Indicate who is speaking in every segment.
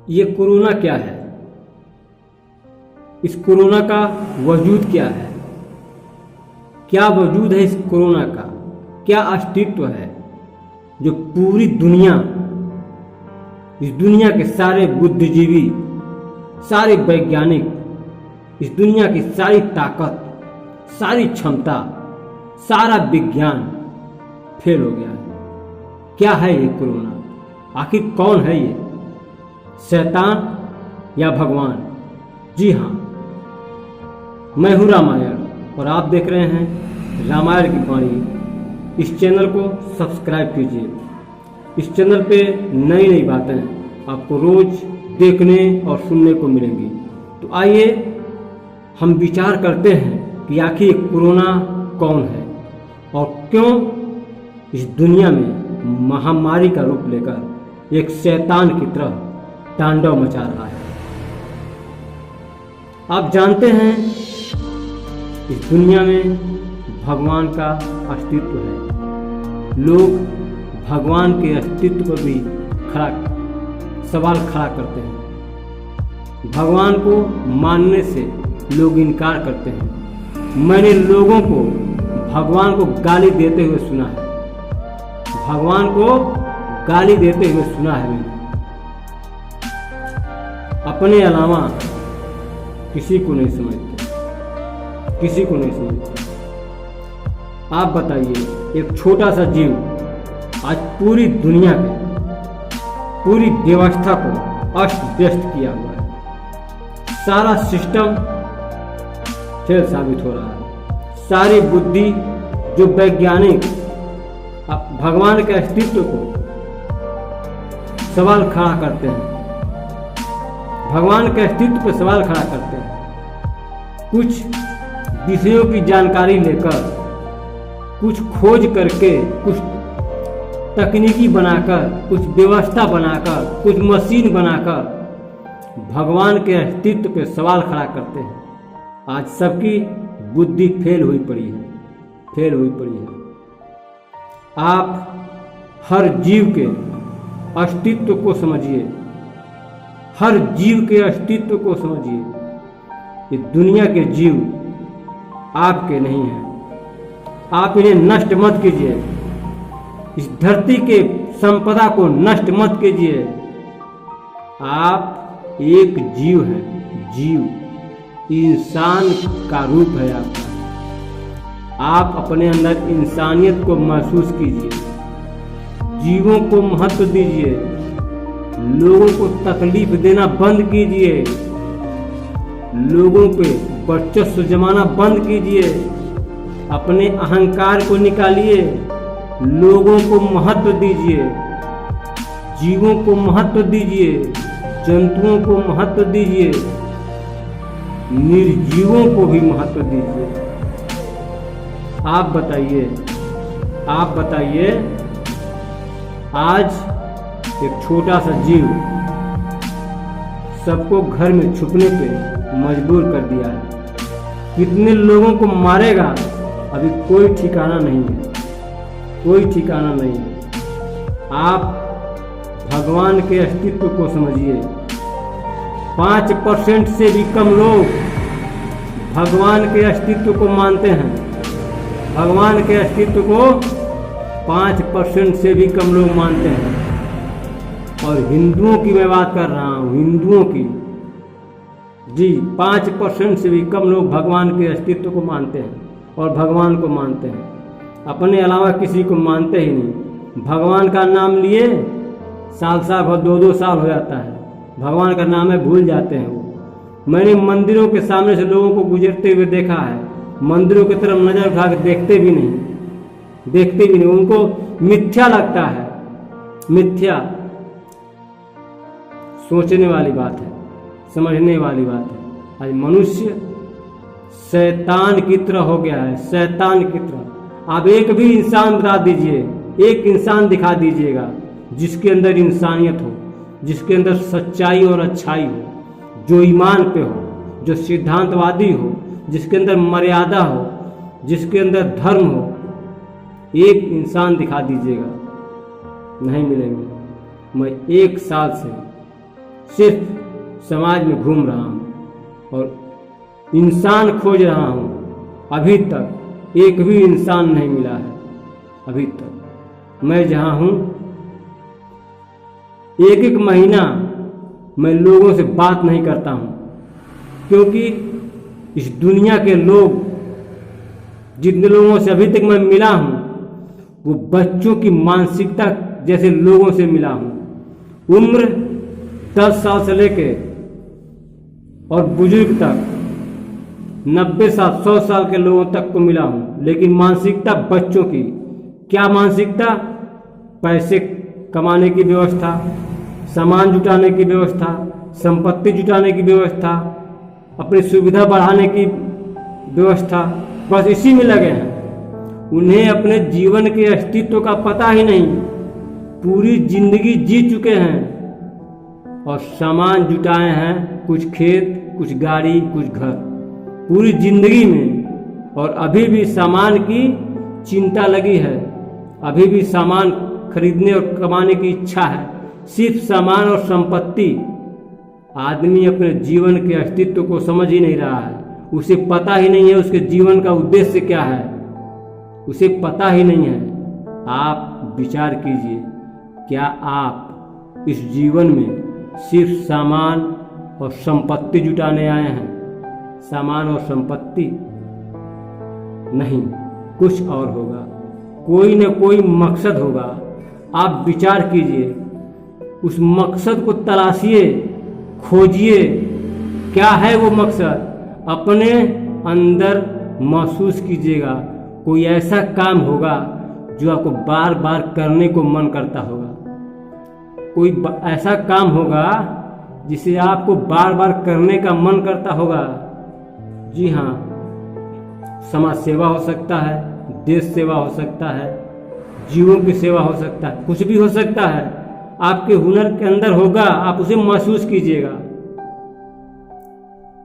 Speaker 1: ये कोरोना क्या है, इस कोरोना का वजूद क्या है, क्या वजूद है इस कोरोना का, क्या अस्तित्व है जो पूरी दुनिया, इस दुनिया के सारे बुद्धिजीवी, सारे वैज्ञानिक, इस दुनिया की सारी ताकत, सारी क्षमता, सारा विज्ञान फेल हो गया है। क्या है ये कोरोना? आखिर कौन है ये, शैतान या भगवान? जी हाँ, मैं हूँ रामायण और आप देख रहे हैं रामायण की वाणी। इस चैनल को सब्सक्राइब कीजिए। इस चैनल पे नई नई बातें आपको रोज देखने और सुनने को मिलेंगी। तो आइए हम विचार करते हैं कि आखिर कोरोना कौन है और क्यों इस दुनिया में महामारी का रूप लेकर एक शैतान की तरह तांडव मचा रहा है। आप जानते हैं इस दुनिया में भगवान का अस्तित्व है। लोग भगवान के अस्तित्व पर भी सवाल खड़ा करते हैं। भगवान को मानने से लोग इनकार करते हैं। मैंने लोगों को भगवान को गाली देते हुए सुना है। भगवान को गाली देते हुए सुना है मैंने। अपने अलावा किसी को नहीं समझते, किसी को नहीं समझते। आप बताइए, एक छोटा सा जीव आज पूरी दुनिया में पूरी व्यवस्था को अस्त व्यस्त किया हुआ है। सारा सिस्टम फेल साबित हो रहा है। सारी बुद्धि जो वैज्ञानिक भगवान के अस्तित्व को सवाल खड़ा करते हैं, भगवान के अस्तित्व पर सवाल खड़ा करते हैं, कुछ विषयों की जानकारी लेकर, कुछ खोज करके, कुछ तकनीकी बनाकर, कुछ व्यवस्था बनाकर, कुछ मशीन बनाकर भगवान के अस्तित्व पे सवाल खड़ा करते हैं। आज सबकी बुद्धि फेल हुई पड़ी है, फेल हुई पड़ी है। आप हर जीव के अस्तित्व को समझिए, हर जीव के अस्तित्व को समझिए। ये दुनिया के जीव आपके नहीं हैं। आप इन्हें नष्ट मत कीजिए। इस धरती के संपदा को नष्ट मत कीजिए। आप एक जीव हैं, जीव, इंसान का रूप है आपका। आप अपने अंदर इंसानियत को महसूस कीजिए, जीवों को महत्व दीजिए, लोगों को तकलीफ देना बंद कीजिए, लोगों पे वर्चस्व जमाना बंद कीजिए, अपने अहंकार को निकालिए, लोगों को महत्व दीजिए, जीवों को महत्व दीजिए, जंतुओं को महत्व दीजिए, निर्जीवों को भी महत्व दीजिए। आप बताइए, आप बताइए, आज एक छोटा सा जीव सबको घर में छुपने पे मजबूर कर दिया है। कितने लोगों को मारेगा अभी कोई ठिकाना नहीं है, कोई ठिकाना नहीं है। आप भगवान के अस्तित्व को समझिए। 5% से भी कम लोग भगवान के अस्तित्व को मानते हैं। भगवान के अस्तित्व को 5% से भी कम लोग मानते हैं। और हिंदुओं की मैं बात कर रहा हूँ, हिंदुओं की। जी, 5% से भी कम लोग भगवान के अस्तित्व को मानते हैं और भगवान को मानते हैं। अपने अलावा किसी को मानते ही नहीं। भगवान का नाम लिए साल भर 2-2 साल हो जाता है, भगवान का नाम है भूल जाते हैं वो। मैंने मंदिरों के सामने से लोगों को गुजरते हुए देखा है, मंदिरों की तरफ नजर उठा के देखते भी नहीं, देखते भी नहीं। उनको मिथ्या लगता है, मिथ्या। सोचने वाली बात है, समझने वाली बात है। आज मनुष्य शैतान की तरह हो गया है, शैतान की तरह। आप एक भी इंसान बता दीजिए, एक इंसान दिखा दीजिएगा जिसके अंदर इंसानियत हो, जिसके अंदर सच्चाई और अच्छाई हो, जो ईमान पे हो, जो सिद्धांतवादी हो, जिसके अंदर मर्यादा हो, जिसके अंदर धर्म हो। एक इंसान दिखा दीजिएगा, नहीं मिलेंगे। मैं 1 साल से सिर्फ समाज में घूम रहा हूँ और इंसान खोज रहा हूँ। अभी तक एक भी इंसान नहीं मिला है। अभी तक मैं जहाँ हूँ, एक एक महीना मैं लोगों से बात नहीं करता हूँ, क्योंकि इस दुनिया के लोग, जितने लोगों से अभी तक मैं मिला हूँ, वो बच्चों की मानसिकता जैसे लोगों से मिला हूँ। उम्र 10 साल से लेके और बुजुर्ग तक 90 साल 100 साल के लोगों तक को मिला हूँ, लेकिन मानसिकता बच्चों की। क्या मानसिकता? पैसे कमाने की व्यवस्था, सामान जुटाने की व्यवस्था, संपत्ति जुटाने की व्यवस्था, अपनी सुविधा बढ़ाने की व्यवस्था, बस इसी में लगे हैं। उन्हें अपने जीवन के अस्तित्व का पता ही नहीं। पूरी जिंदगी जी चुके हैं और सामान जुटाए हैं, कुछ खेत, कुछ गाड़ी, कुछ घर, पूरी जिंदगी में। और अभी भी सामान की चिंता लगी है, अभी भी सामान खरीदने और कमाने की इच्छा है, सिर्फ सामान और संपत्ति। आदमी अपने जीवन के अस्तित्व को समझ ही नहीं रहा है। उसे पता ही नहीं है उसके जीवन का उद्देश्य क्या है, उसे पता ही नहीं है। आप विचार कीजिए, क्या आप इस जीवन में सिर्फ सामान और संपत्ति जुटाने आए हैं? सामान और संपत्ति नहीं, कुछ और होगा, कोई न कोई मकसद होगा। आप विचार कीजिए, उस मकसद को तलाशिए, खोजिए। क्या है वो मकसद? अपने अंदर महसूस कीजिएगा। कोई ऐसा काम होगा जो आपको बार बार करने को मन करता होगा। कोई ऐसा काम होगा जिसे आपको बार बार करने का मन करता होगा। जी हाँ, समाज सेवा हो सकता है, देश सेवा हो सकता है, जीवों की सेवा हो सकता है, कुछ भी हो सकता है। आपके हुनर के अंदर होगा, आप उसे महसूस कीजिएगा।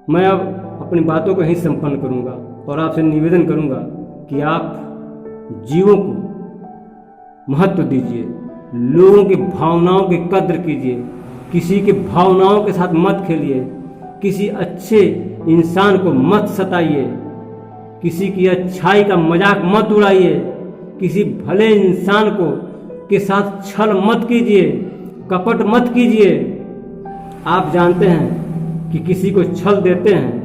Speaker 1: मैं अब अपनी बातों को ही संपन्न करूंगा और आपसे निवेदन करूंगा कि आप जीवों को महत्व दीजिए, लोगों की भावनाओं की कद्र कीजिए, किसी की भावनाओं के साथ मत खेलिए, किसी अच्छे इंसान को मत सताइए, किसी की अच्छाई का मजाक मत उड़ाइए, किसी भले इंसान को के साथ छल मत कीजिए, कपट मत कीजिए। आप जानते हैं कि किसी को छल देते हैं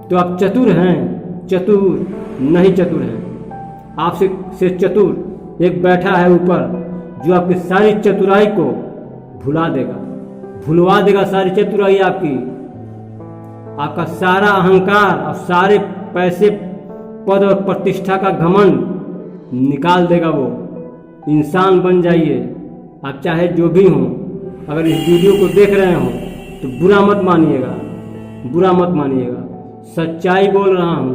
Speaker 1: तो आप चतुर हैं? चतुर नहीं, चतुर हैं। आपसे से चतुर एक बैठा है ऊपर, जो आपकी सारी चतुराई को भुला देगा, भुलवा देगा सारी चतुराई आपकी। आपका सारा अहंकार और सारे पैसे, पद और प्रतिष्ठा का घमंड निकाल देगा वो। इंसान बन जाइए, आप चाहे जो भी हों। अगर इस वीडियो को देख रहे हो तो बुरा मत मानिएगा, बुरा मत मानिएगा। सच्चाई बोल रहा हूँ,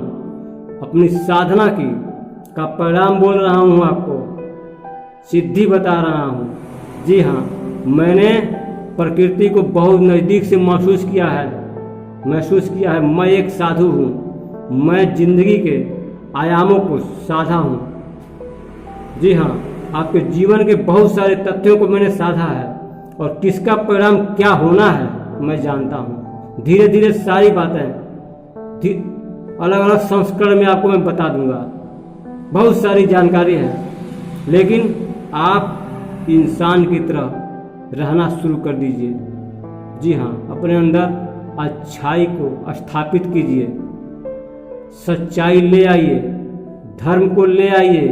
Speaker 1: अपनी साधना की का परिणाम बोल रहा हूँ, आपको सिद्धि बता रहा हूँ। जी हाँ, मैंने प्रकृति को बहुत नज़दीक से महसूस किया है। मैं एक साधु हूँ, मैं जिंदगी के आयामों को साधा हूँ। जी हाँ, आपके जीवन के बहुत सारे तथ्यों को मैंने साधा है और किसका परिणाम क्या होना है मैं जानता हूँ। धीरे धीरे सारी बातें अलग अलग संस्करण में आपको मैं बता दूंगा। बहुत सारी जानकारी है, लेकिन आप इंसान की तरह रहना शुरू कर दीजिए। जी हाँ, अपने अंदर अच्छाई को स्थापित कीजिए, सच्चाई ले आइए, धर्म को ले आइए,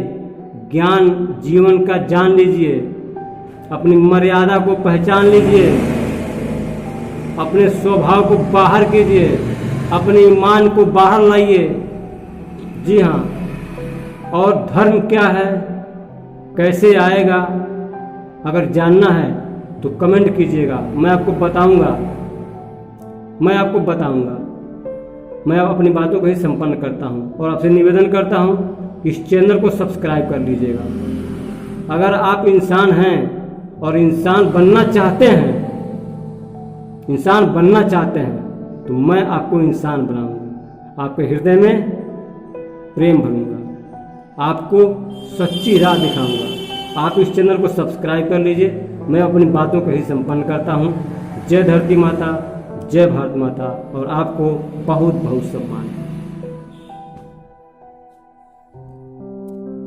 Speaker 1: ज्ञान जीवन का जान लीजिए, अपनी मर्यादा को पहचान लीजिए, अपने स्वभाव को बाहर कीजिए, अपने ईमान को बाहर लाइए। जी हाँ, और धर्म क्या है, कैसे आएगा, अगर जानना है तो कमेंट कीजिएगा, मैं आपको बताऊंगा। मैं अपनी बातों को ही संपन्न करता हूं और आपसे निवेदन करता हूं कि इस चैनल को सब्सक्राइब कर लीजिएगा। अगर आप इंसान हैं और इंसान बनना चाहते हैं तो मैं आपको इंसान बनाऊंगा, आपके हृदय में प्रेम भरूंगा, आपको सच्ची राह दिखाऊंगा। आप इस चैनल को सब्सक्राइब कर लीजिए। मैं अपनी बातों को ही संपन्न करता हूँ। जय धरती माता, जय भारत माता, और आपको बहुत बहुत सम्मान।